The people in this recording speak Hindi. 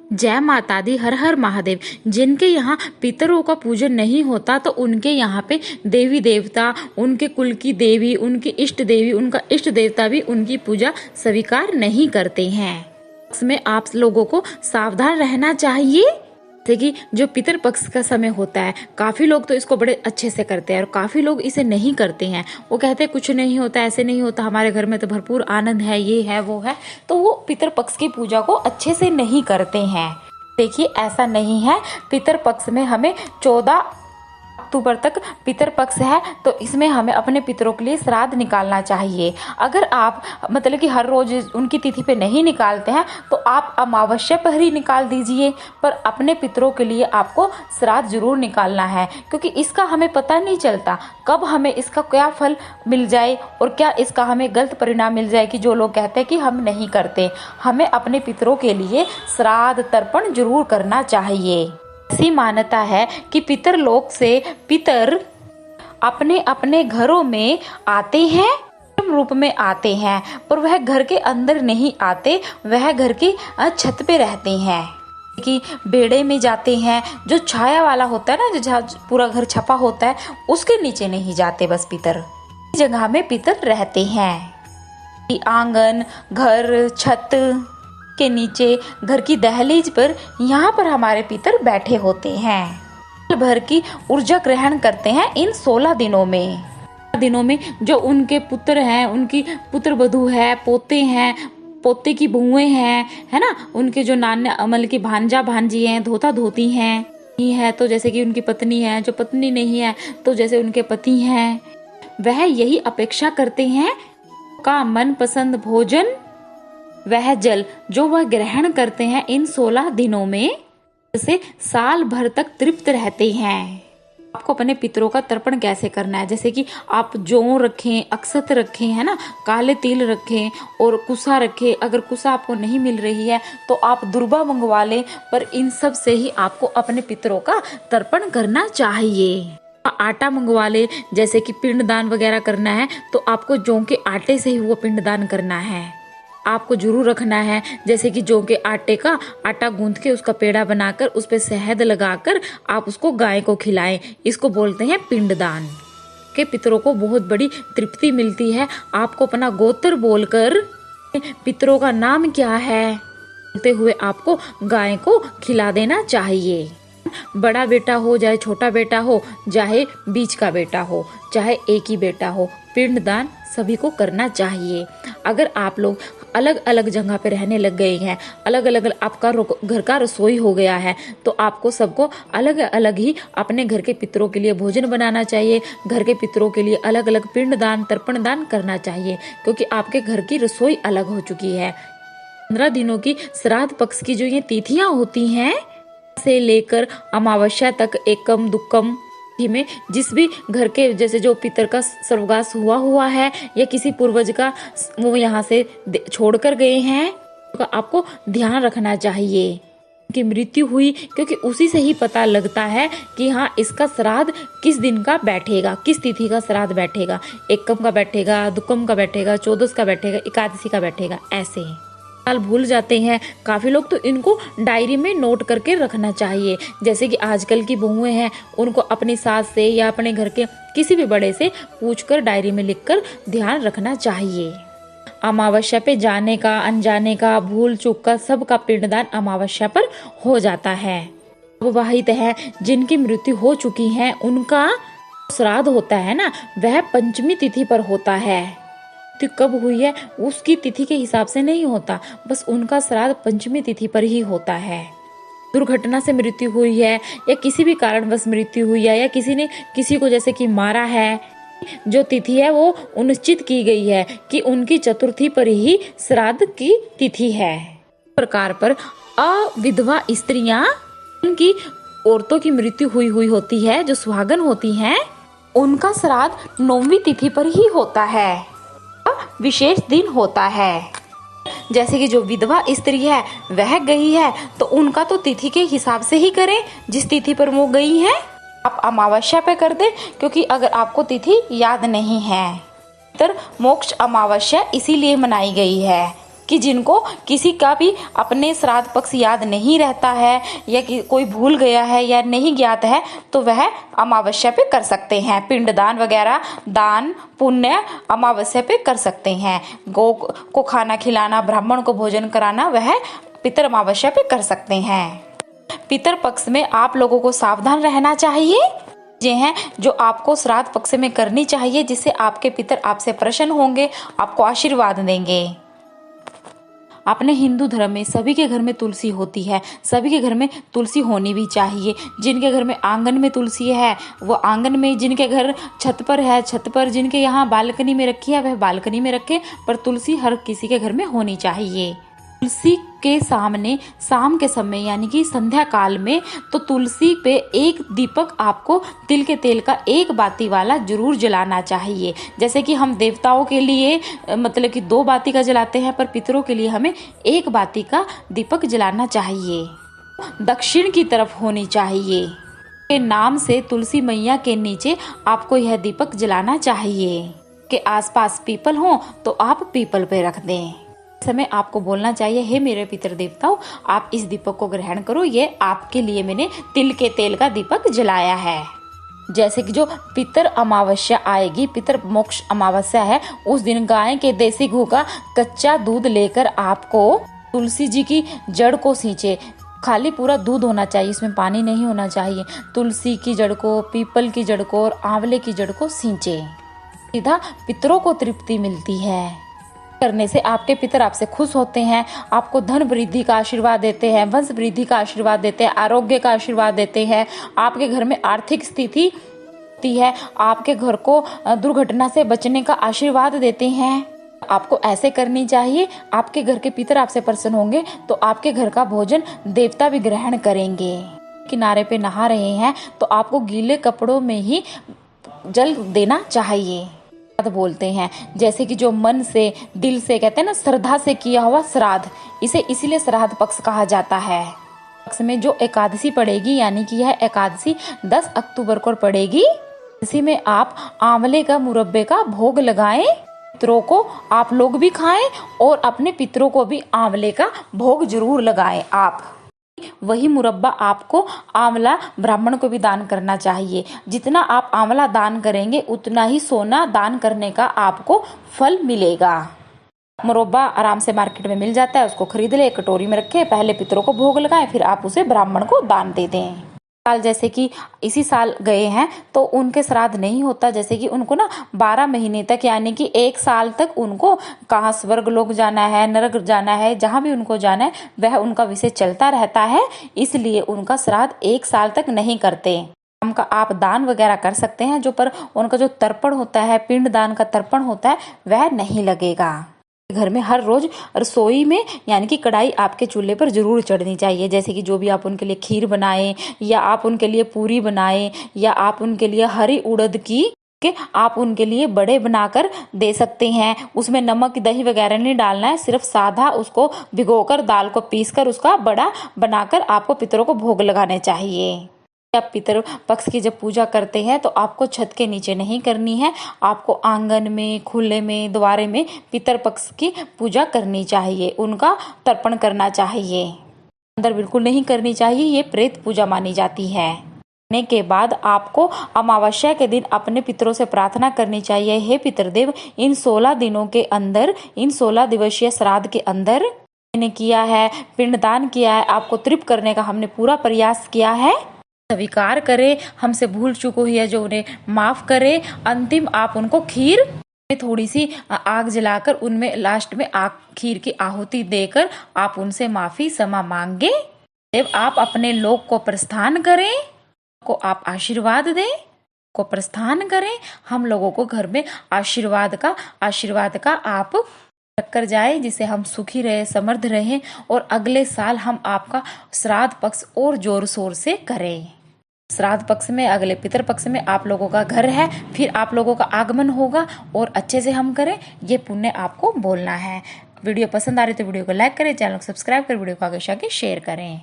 जय माता दी, हर हर महादेव। जिनके यहाँ पितरों का पूजन नहीं होता तो उनके यहाँ पे देवी देवता, उनके कुल की देवी, उनकी इष्ट देवी, उनका इष्ट देवता भी उनकी पूजा स्वीकार नहीं करते हैं। इसमें आप लोगों को सावधान रहना चाहिए। जैसे कि जो पितर पक्ष का समय होता है, काफी लोग तो इसको बड़े अच्छे से करते हैं और काफी लोग इसे नहीं करते हैं। वो कहते हैं कुछ नहीं होता, ऐसे नहीं होता, हमारे घर में तो भरपूर आनंद है, ये है वो है, तो वो पितर पक्ष की पूजा को अच्छे से नहीं करते हैं। देखिए ऐसा नहीं है। पितर पक्ष में हमें 14 अक्टूबर तक पितर पक्ष है, तो इसमें हमें अपने पितरों के लिए श्राद्ध निकालना चाहिए। अगर आप मतलब कि हर रोज उनकी तिथि पे नहीं निकालते हैं तो आप अमावस्या पर ही निकाल दीजिए, पर अपने पितरों के लिए आपको श्राद्ध जरूर निकालना है, क्योंकि इसका हमें पता नहीं चलता कब हमें इसका क्या फल मिल जाए और क्या इसका हमें गलत परिणाम मिल जाए कि जो लोग कहते हैं कि हम नहीं करते। हमें अपने पितरों के लिए श्राद्ध तर्पण जरूर करना चाहिए। ऐसी मान्यता है कि पितर लोक से पितर अपने अपने घरों में आते हैं, रूप में आते हैं, पर वह घर के अंदर नहीं आते, वह घर की छत पे रहते हैं, कि बेड़े में जाते हैं। जो छाया वाला होता है ना, जो जहाँ पूरा घर छपा होता है, उसके नीचे नहीं जाते। बस पितर जगह में पितर रहते हैं। आंगन, घर, छत के नीचे, घर की दहलीज पर, यहाँ पर हमारे पितर बैठे होते हैं। साल भर की ऊर्जा ग्रहण करते हैं इन 16 दिनों में जो उनके पुत्र हैं, उनकी पुत्र वधू है, पोते हैं, पोते की बहुएं हैं, है ना, उनके जो नान्य अमल की भांजा भांजी हैं, धोता धोती हैं, नहीं है तो जैसे कि उनकी पत्नी है, जो पत्नी नहीं है तो जैसे उनके पति हैं, वह यही अपेक्षा करते हैं का मनपसंद भोजन वह जल जो वह ग्रहण करते हैं इन 16 दिनों में, जैसे साल भर तक तृप्त रहते हैं। आपको अपने पितरों का तर्पण कैसे करना है, जैसे कि आप जौ रखें, अक्षत रखें, है ना, काले तिल रखें और कुसा रखें। अगर कुसा आपको नहीं मिल रही है तो आप दुर्बा मंगवा लें, पर इन सब से ही आपको अपने पितरों का तर्पण करना चाहिए। आटा मंगवा ले, जैसे कि पिंडदान वगैरह करना है तो आपको जौ के आटे से ही वो पिंडदान करना है। आपको जरूर रखना है, जैसे कि जौ के आटे का आटा गूंथ के उसका पेड़ा बनाकर उस पे शहद लगाकर आप उसको गाय को खिलाएं। इसको बोलते हैं पिंडदान। के पितरों को बहुत बड़ी तृप्ति मिलती है। आपको अपना गोत्र बोलकर पितरों का नाम क्या है बोलते हुए आपको गाय को खिला देना चाहिए। बड़ा बेटा हो चाहे छोटा बेटा हो, चाहे बीच का बेटा हो, चाहे एक ही बेटा हो, पिंडदान सभी को करना चाहिए। अगर आप लोग अलग अलग जगह पे रहने लग गए हैं, अलग अलग आपका घर का रसोई हो गया है, तो आपको सबको अलग अलग ही अपने घर के पितरों के लिए भोजन बनाना चाहिए। घर के पितरों के लिए अलग अलग पिंडदान तर्पण दान करना चाहिए, क्योंकि आपके घर की रसोई अलग हो चुकी है। 15 दिनों की श्राद्ध पक्ष की जो ये तिथियां होती हैं से लेकर अमावस्या तक, एकम दुक्कम में जिस भी घर के जैसे जो पितर का स्वर्गवास हुआ है या किसी पूर्वज का वो यहाँ से छोड़कर गए हैं, तो आपको ध्यान रखना चाहिए कि मृत्यु हुई, क्योंकि उसी से ही पता लगता है कि हाँ इसका श्राद्ध किस दिन का बैठेगा, किस तिथि का श्राद्ध बैठेगा। एकम का बैठेगा, दुक्कम का बैठेगा, चौदस का बैठेगा, एकादशी का बैठेगा, ऐसे ही साल भूल जाते हैं काफी लोग, तो इनको डायरी में नोट करके रखना चाहिए। जैसे कि आजकल की बहुएं हैं, उनको अपनी सास से या अपने घर के किसी भी बड़े से पूछकर डायरी में लिखकर ध्यान रखना चाहिए। अमावस्या पे जाने का, अनजाने का, भूल चूक का सबका पिंडदान अमावस्या पर हो जाता है। विवाहित है जिनकी मृत्यु हो चुकी है, उनका श्राद्ध होता है ना, वह पंचमी तिथि पर होता है। कब हुई है उसकी तिथि के हिसाब से नहीं होता, बस उनका श्राद्ध पंचमी तिथि पर ही होता है। दुर्घटना से मृत्यु हुई है या किसी भी कारणवश मृत्यु हुई है, या किसी ने किसी को जैसे कि मारा है, जो तिथि है वो निश्चित की गई है कि उनकी चतुर्थी पर ही श्राद्ध की तिथि है। प्रकार पर अविधवा स्त्रियां, उनकी औरतों की मृत्यु हुई होती है, जो सुहागन होती हैं, उनका श्राद्ध 9वीं तिथि पर ही होता है, विशेष दिन होता है। जैसे कि जो विधवा स्त्री है वह गई है तो उनका तो तिथि के हिसाब से ही करें, जिस तिथि पर वो गई है। आप अमावस्या पे कर दें, क्योंकि अगर आपको तिथि याद नहीं है, तो मोक्ष अमावस्या इसीलिए मनाई गई है कि जिनको किसी का भी अपने श्राद्ध पक्ष याद नहीं रहता है या कि कोई भूल गया है या नहीं ज्ञात है तो वह अमावस्या पे कर सकते हैं। पिंडदान वगैरह दान पुण्य अमावस्या पे कर सकते हैं। गौ को खाना खिलाना, ब्राह्मण को भोजन कराना वह पितर अमावस्या पे कर सकते हैं। पितर पक्ष में आप लोगों को सावधान रहना चाहिए। ये हैं जो आपको श्राद्ध पक्ष में करनी चाहिए, जिससे आपके पितर आपसे प्रसन्न होंगे, आपको आशीर्वाद देंगे। अपने हिंदू धर्म में सभी के घर में तुलसी होती है, सभी के घर में तुलसी होनी भी चाहिए। जिनके घर में आंगन में तुलसी है वो आंगन में, जिनके घर छत पर है छत पर, जिनके यहाँ बालकनी में रखी है वह बालकनी में रखे, पर तुलसी हर किसी के घर में होनी चाहिए। तुलसी के सामने शाम के समय यानी कि संध्या काल में तो तुलसी पे एक दीपक आपको तिल के तेल का एक बाती वाला जरूर जलाना चाहिए। जैसे कि हम देवताओं के लिए मतलब कि 2 बाती का जलाते हैं, पर पितरों के लिए हमें 1 बाती का दीपक जलाना चाहिए। दक्षिण की तरफ होनी चाहिए। के नाम से तुलसी मैया के नीचे आपको यह दीपक जलाना चाहिए। के आसपास पीपल हो तो आप पीपल पे रख दें। समय आपको बोलना चाहिए, हे मेरे पितर देवताओं, आप इस दीपक को ग्रहण करो, ये आपके लिए मैंने तिल के तेल का दीपक जलाया है। जैसे कि जो पितर अमावस्या आएगी, पितर मोक्ष अमावस्या है, उस दिन गाय के देसी घी का कच्चा दूध लेकर आपको तुलसी जी की जड़ को सींचे। खाली पूरा दूध होना चाहिए, इसमें पानी नहीं होना चाहिए। तुलसी की जड़ को, पीपल की जड़ को और आंवले की जड़ को सींचे। सीधा पितरों को तृप्ति मिलती है। करने से आपके पितर आपसे खुश होते हैं, आपको धन वृद्धि का आशीर्वाद देते हैं, वंश वृद्धि का आशीर्वाद देते हैं, आरोग्य का आशीर्वाद देते हैं। आपके घर में आर्थिक स्थिति होती है, आपके घर को दुर्घटना से बचने का आशीर्वाद देते हैं। आपको ऐसे करनी चाहिए, आपके घर के पितर आपसे प्रसन्न होंगे तो आपके घर का भोजन देवता भी ग्रहण करेंगे। किनारे पे नहा रहे हैं तो आपको गीले कपड़ों में ही जल देना चाहिए। बोलते हैं जैसे कि जो मन से, दिल से, कहते हैं ना, श्रद्धा से किया हुआ श्राद्ध, इसे इसीलिए श्राद्ध पक्ष कहा जाता है। पक्ष में जो एकादशी पड़ेगी यानी कि यह एकादशी 10 अक्टूबर को पड़ेगी, इसी में आप आंवले का मुरब्बे का भोग लगाएं, पितरों को आप लोग भी खाएं और अपने पितरों को भी आंवले का भोग जरूर लगाएं। आप वही मुरब्बा आपको आंवला ब्राह्मण को भी दान करना चाहिए। जितना आप आंवला दान करेंगे उतना ही सोना दान करने का आपको फल मिलेगा। मुरब्बा आराम से मार्केट में मिल जाता है, उसको खरीद ले, कटोरी में रखे, पहले पितरों को भोग लगाएं, फिर आप उसे ब्राह्मण को दान दे दें। साल जैसे कि इसी साल गए हैं तो उनके श्राद्ध नहीं होता, जैसे कि उनको ना 12 महीने तक यानी कि 1 साल तक उनको कहाँ स्वर्ग लोक जाना है, नरक जाना है, जहाँ भी उनको जाना है वह उनका विषय चलता रहता है, इसलिए उनका श्राद्ध 1 साल तक नहीं करते। उनका आप दान वगैरह कर सकते हैं, जो पर उनका जो तर्पण होता है, पिंड दान का तर्पण होता है, वह नहीं लगेगा। घर में हर रोज रसोई में यानी कि कढ़ाई आपके चूल्हे पर जरूर चढ़नी चाहिए। जैसे कि जो भी आप उनके लिए खीर बनाएं या आप उनके लिए पूरी बनाएं या आप उनके लिए हरी उड़द की के आप उनके लिए बड़े बनाकर दे सकते हैं। उसमें नमक दही वगैरह नहीं डालना है, सिर्फ सादा उसको भिगोकर दाल को पीसकर उसका बड़ा बनाकर आपको पितरों को भोग लगाने चाहिए। आप पितर पक्ष की जब पूजा करते हैं तो आपको छत के नीचे नहीं करनी है, आपको आंगन में, खुले में, द्वारे में पितर पक्ष की पूजा करनी चाहिए, उनका तर्पण करना चाहिए। अंदर बिल्कुल नहीं करनी चाहिए, ये प्रेत पूजा मानी जाती है। करने के बाद आपको अमावस्या के दिन अपने पितरों से प्रार्थना करनी चाहिए, हे पितरदेव, इन 16 दिनों के अंदर, इन 16 दिवसीय श्राद्ध के अंदर मैंने किया है, पिंडदान किया है, आपको तृप्त करने का हमने पूरा प्रयास किया है, स्वीकार करे, हमसे भूल चूक हुई है जो उन्हें माफ करे। अंतिम आप उनको खीर में थोड़ी सी आग जलाकर उनमें लास्ट में आग खीर की आहुति देकर आप उनसे माफी क्षमा मांगे। जब आप अपने लोक को प्रस्थान करें, को आप आशीर्वाद दें, को प्रस्थान करें, हम लोगों को घर में आशीर्वाद का आप रखकर जाए, जिसे हम सुखी रहे, समृद्ध रहे और अगले साल हम आपका श्राद्ध पक्ष और जोर शोर से करें। श्राद्ध पक्ष में, अगले पितर पक्ष में आप लोगों का घर है, फिर आप लोगों का आगमन होगा और अच्छे से हम करें, ये पुण्य आपको बोलना है। वीडियो पसंद आ रही तो वीडियो को लाइक करें, चैनल को सब्सक्राइब कर वीडियो को आगे शेयर करें।